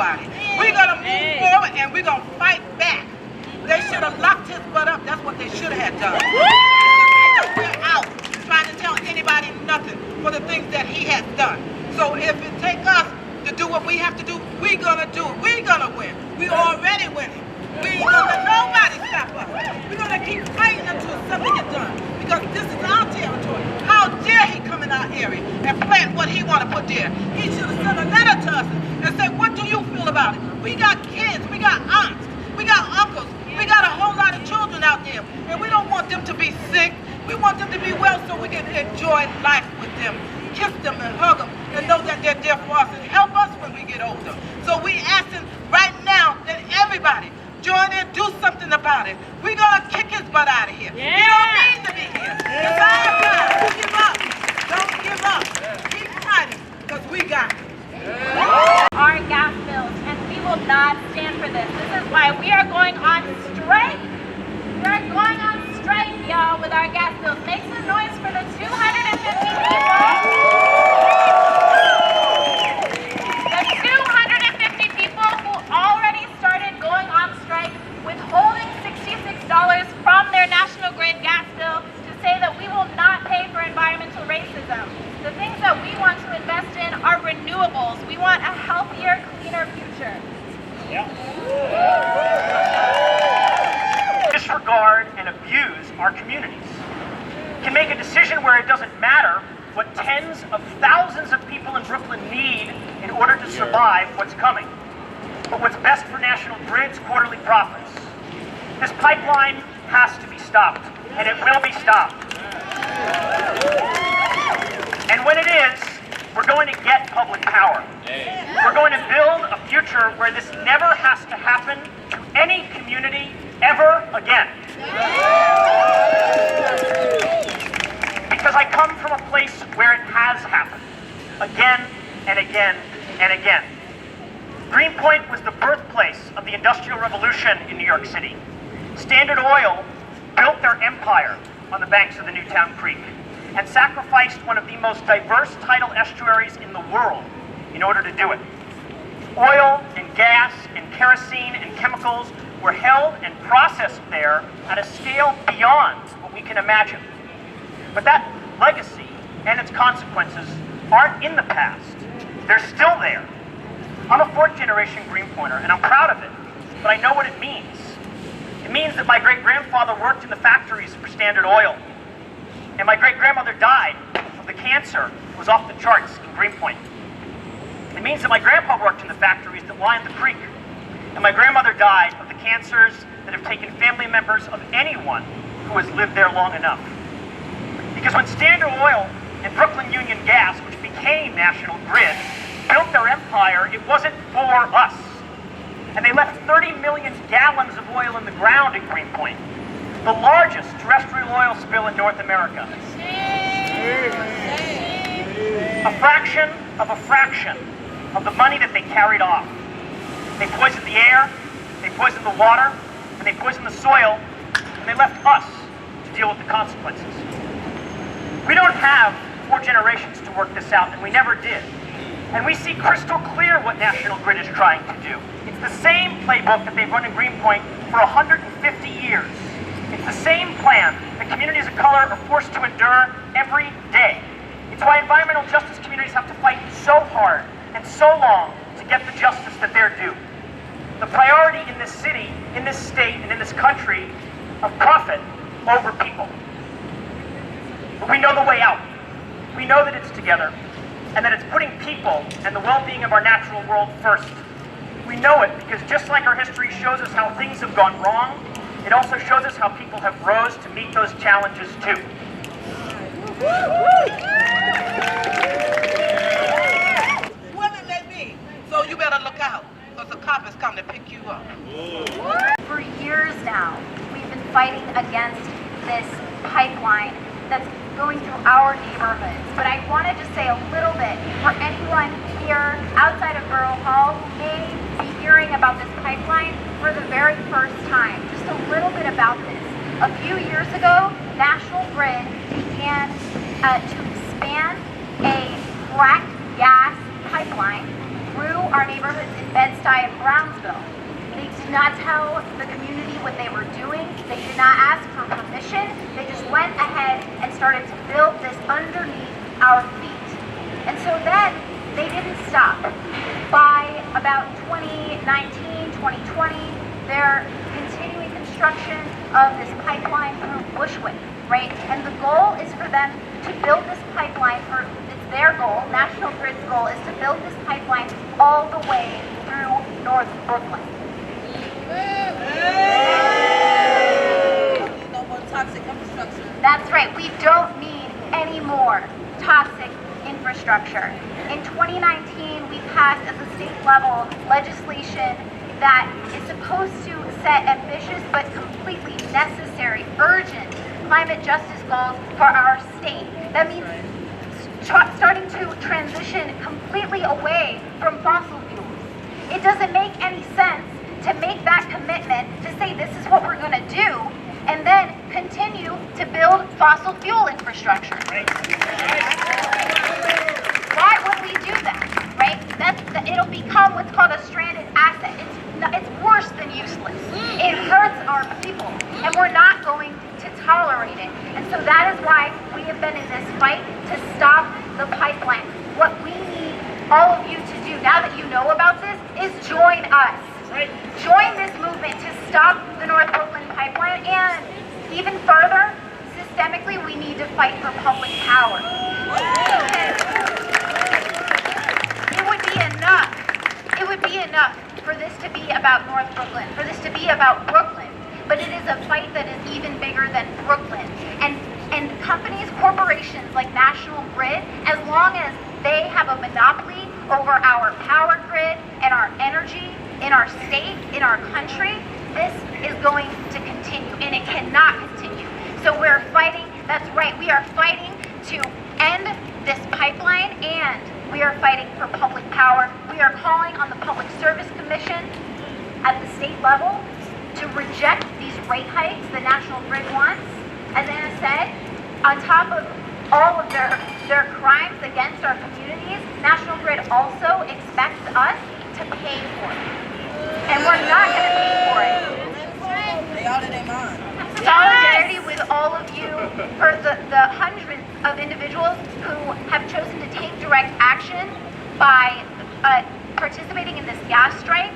nobody. We're going to move forward and we're going to fight back. They should have locked his butt up. That's what they should have done. We're out trying to tell anybody nothing for the things that he has done. So if it takes us to do what we have to do, we're going to do it. We're going to win. We're already winning. We ain't going to let nobody stop us. We're going to keep fighting until something gets done. Because this is our territory. How dare he come in our area and plant what he want to put there? He should have sent a letter to us and said, what do you feel about it? We got kids, we got aunts, we got uncles, we got a whole lot of children out there. And we don't want them to be sick. We want them to be well so we can enjoy life with them. Kiss them and hug them and know that they're there for us and help us when we get older. So we asking right now that everybody join in, do something about it. We're going to kick his butt out of here. Yeah. He don't need to be here. It's our time. Don't give up. Don't give up. Keep fighting because we got it. Our gas bills, and we will not stand for this. This is why we are going on strike. We are going on strike, y'all, with our gas bills. Make some noise for the 250 people. The 250 people who already started going on strike, withholding $66 from their National Grid gas bill to say that we will not pay for environmental racism. The things that we want to invest in are renewables. We want a healthier, cleaner future. Disregard and abuse our communities. Can make a decision where it doesn't matter what tens of thousands of people in Brooklyn need in order to survive what's coming, but what's best for National Grid's quarterly profits. This pipeline has to be stopped, and it will be stopped. And when it is, we're going to get public power. We're going to build a future where this never has to happen to any community ever again. Because I come from a place where it has happened again and again and again. Greenpoint was the birthplace of the Industrial Revolution in New York City. Standard Oil built their empire on the banks of the Newtown Creek and sacrificed one of the most diverse tidal estuaries in the world in order to do it. Oil and gas and kerosene and chemicals were held and processed there at a scale beyond what we can imagine. But that legacy and its consequences aren't in the past. They're still there. I'm a fourth-generation Greenpointer, and I'm proud of it, but I know what it means. It means that my great-grandfather worked in the factories for Standard Oil, and my great-grandmother died of the cancer that was off the charts in Greenpoint. It means that my grandpa worked in the factories that lined the creek, and my grandmother died of the cancers that have taken family members of anyone who has lived there long enough. Because when Standard Oil and Brooklyn Union Gas, which became National Grid, built their empire, it wasn't for us. And they left 30 million gallons of oil in the ground at Greenpoint, the largest terrestrial oil spill in North America. A fraction of the money that they carried off. They poisoned the air, they poisoned the water, and they poisoned the soil, and they left us to deal with the consequences. We don't have 4 generations to work this out, and we never did. And we see crystal clear what National Grid is trying to do. It's the same playbook that they've run in Greenpoint for 150 years. It's the same plan that communities of color are forced to endure every day. It's why environmental justice communities have to fight so hard and so long to get the justice that they're due. The priority in this city, in this state, and in this country of profit over people. But we know the way out. We know that it's together, and that it's putting people and the well-being of our natural world first. We know it because just like our history shows us how things have gone wrong, it also shows us how people have rose to meet those challenges too. Whoever it may be, so you better look out, because the cop is coming to pick you up. For years now, we've been fighting against this pipeline that's going through our neighborhoods. But I want to just say a little bit for anyone here outside of Borough Hall who may be hearing about this pipeline for the very first time. Just a little bit about this. A few years ago, National Grid began to expand a fracked gas pipeline through our neighborhoods in Bed-Stuy and Brownsville. They did not tell the community what they were doing. They did not ask for permission. They just went ahead and started to build this underneath our feet. And so then they didn't stop. By about 2019, 2020, they're continuing construction of this pipeline through Bushwick, right? And the goal is for them to build this pipeline, or it's their goal, National Grid's goal is to build this pipeline all the way through North Brooklyn. No more toxic infrastructure. That's right, we don't need any more toxic infrastructure. In 2019, we passed at the state level legislation that is supposed to set ambitious but completely necessary, urgent climate justice goals for our state. That means starting to transition completely away from fossil fuels. It doesn't make any sense to make that commitment to say this is what we're going to do and then continue to build fossil fuel infrastructure. Why would we do that, right? It'll become what's called a stranded asset. It's worse than useless. It hurts our people, and we're not going to tolerate it. And so that is why we have been in this fight to stop the pipeline. What we need all of you to do, now that you know about this, is join us. Join this movement to stop the North Brooklyn pipeline, and even further, systemically, we need to fight for public power. It would be enough for this to be about North Brooklyn, for this to be about Brooklyn, but it is a fight that is even bigger than Brooklyn. And companies, corporations like National Grid, as long as they have a monopoly over our power grid and our energy in our state, in our country, this is going to continue, and it cannot continue. So we're fighting, that's right, we are fighting to end this pipeline, and we are fighting for public power. We are calling on the Public Service Commission at the state level to reject these rate hikes the National Grid wants. As Anna said, on top of all of their crimes against our communities, National Grid also expects us to pay for it. And we're not going to pay for it. They out of their mind. Solidarity with all of you for the hundreds of individuals who have chosen to take direct action by participating in this gas strike.